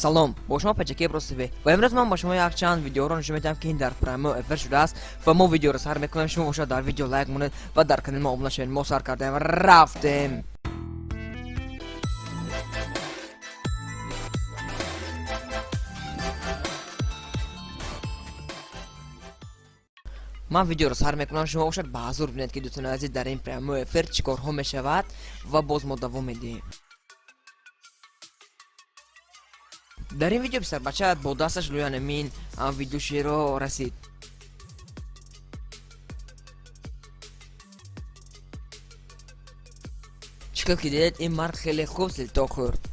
سلام، با شما پچکی ابروز و امروز من با شما یک چند ویدیو رو نشون میدم که این در پرایمو افر شده است و ما ویدیو رو سر میکنیم. شما باشد در ویدیو لایک مونید و در کانال ما ابونا شوید. ما سر کردیم و رفتیم. من ویدیو رو سر میکنم. شما باشد به حضور ببینید که دوستان عزیز در این پرایمو افر چیکارها میشود و باز ما دوام میدیم. در این ویدیو بسیار بچه با دستش روی همین ویدیوشی رو رسید. چکل که دیدید این مرد خیلی خوب سلطا خورد.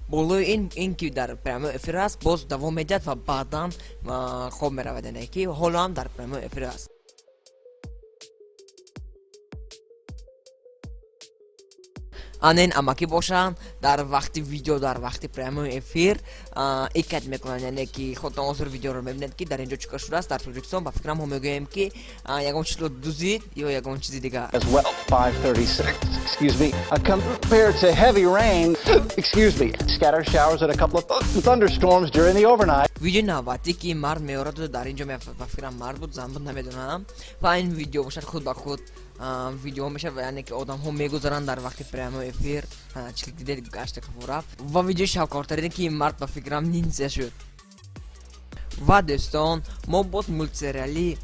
بالای این که در پرایمو افر است باز دوام میدید و بعدا خوب میرود که حالا هم در پرایمو افر است. آنین اما که باشن در وقت ویدیو در وقت پرایمو افر ایکت میکنن، یعنی که خودتان آزور ویدیو رو میبینید که در اینجا چیکار شده است. در توجیکستان با فکرم هم میگویم که یکم چیز رو دوزید یا یکم چیزی دیگه. As well, 5:36. Excuse me. Compared to heavy rain, excuse me, scattered showers and a couple of thunderstorms during the overnight. ویدیو نوبتی که مرد میارد در اینجا با فکرم مرد بود زن بود نمیدونم و این ویدیو باشد خود با خود ویدیو میشه و یعنی که آدم ها میگذارن در وقت پرایمو افر چیزی دیدید گشت کفورا و ویدیو شاوکارترین که این مرد با فکرم نینجا شد. و دوستان ما بود مولت سریالی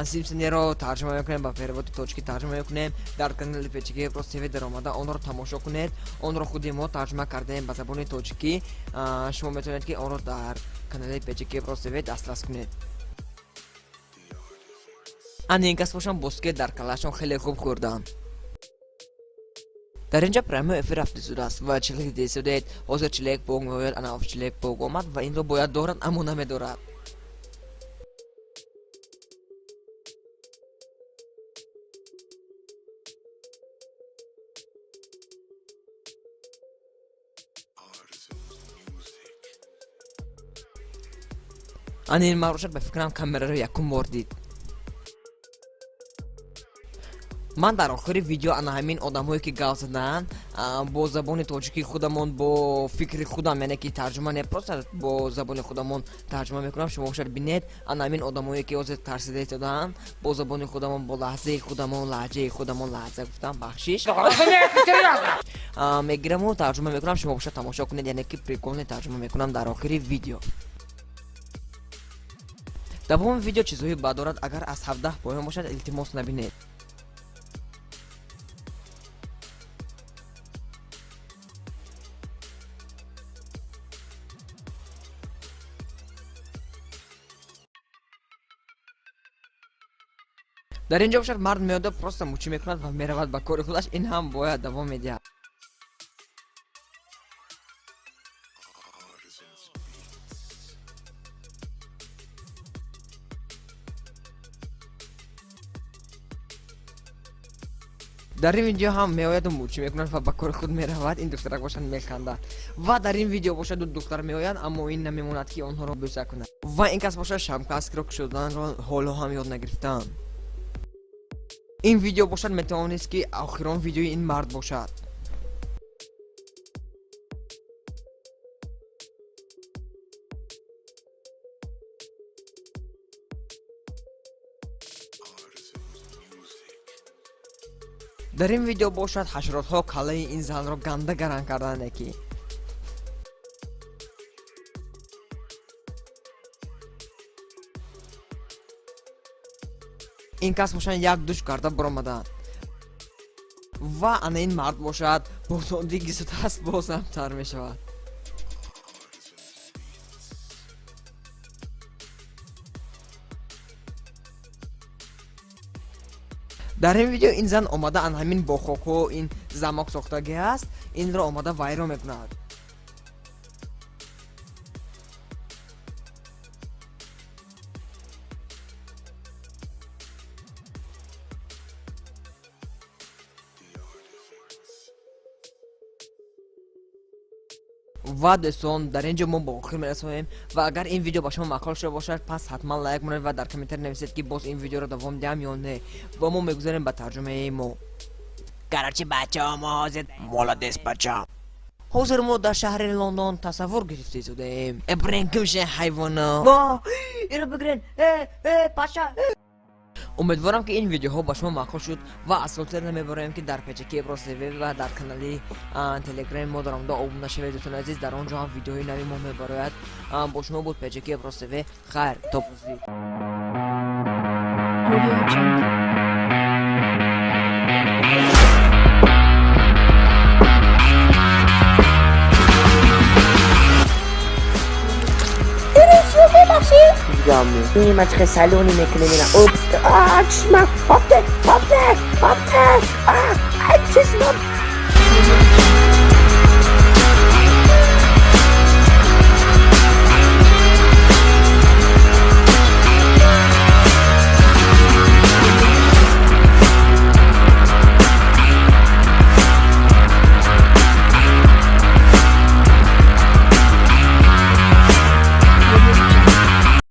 سیمپسونی رو ترجمه میکنیم با پرواد توچکی ترجمه میکنیم در کانال پیچکی ابروز تیوی در اومده آن رو تماشا کنید. آن رو خودی ما ترجمه کردیم به زبان توچکی. شما میتونید که آن رو در کانال پیچکی ابروز تیوی دسترس کنید. این کس باشم بسکه در کلاشون خیلی خوب خوردن. در اینجا پرایمو افر رفته شده است و چلیک دیده شدید حاضر چلیک بوگ میوید انا چلیک بوگ اومد و این رو باید دارد اما نمیدارد. این مروشت به فکرم کامera رو یکم بردید. من در آخر ویدیو انا همین آدم‌هایی که گاز زدن با زبان توچکی خودمون با فکر خودم یعنی که ترجمه نپرست با زبان خودمون ترجمه میکنم. شما باشد بینید انا همین آدم‌هایی که از ترسیده شدن با زبان خودمون با لحظه خودمون لهجه خودمون لحظه گفتم بخشش میگیرم و ترجمه میکنم. شما باشد تماشا کنید یعنی که پریکول ترجمه میکنم در آخر ویدیو. دوم ویدیو چیزایی بعد دارد اگر از 17 پایان باشد التماس نبینید. در اینجا باشد مرد میاده پروست موچی میکند و میرود با کار خودش. این هم باید دوام میده. در این ویدیو هم میآید و موچی میکنند و با کار خود میرود. این دخترک باشد میخندد و در این ویدیو باشد دو دختر میآید اما این نمیموند که آنها را بوسه کند و این کس باشد شمکاس کروک شدن را حالا هم یاد نگرفتن. این ویدیو باشد میتوانست که آخران ویدیوی این مرد باشد. در این ویدیو باشد حشرات ها کله این زن را گنده گران کردن که این کس باشد یک دوش کرده برآمدن و انا این مرد باشد بازاندگی شده است باز هم تر می شود. در این ویدیو این زن آمده ان همین با خاک و این زماک ساختگی است. این را آمده ویران میکند. و دوستان در اینجا ما با آخر میرسیم و اگر این ویدیو با شما معقول شده باشد پس حتما لایک کنید و در کامنت نویسید که باز این ویدیو رو دوام دهم یا نه و ما میگذاریم به ترجمه ما. Короче, بچه‌ها مواظب молодец بچه‌ها. حاضر ما در شهر لندن تصور گرفته شدیم. ابراهیم که میشه حیوانا. واه اینو بگیرین پاشا. امیدوارم که این ویدیوها با شما معقول شد و از خاطر نمیبرم که در پیج ابراز و در کانال تلگرام ما دارم ابونا شوید دوستان عزیز. در اونجا هم ویدیوهای نوی ما مبارایت با شما بود. پیج ابراز خیر تا بازی. این مچخ سالونی میکنه میرم اوپس چشمم پاپته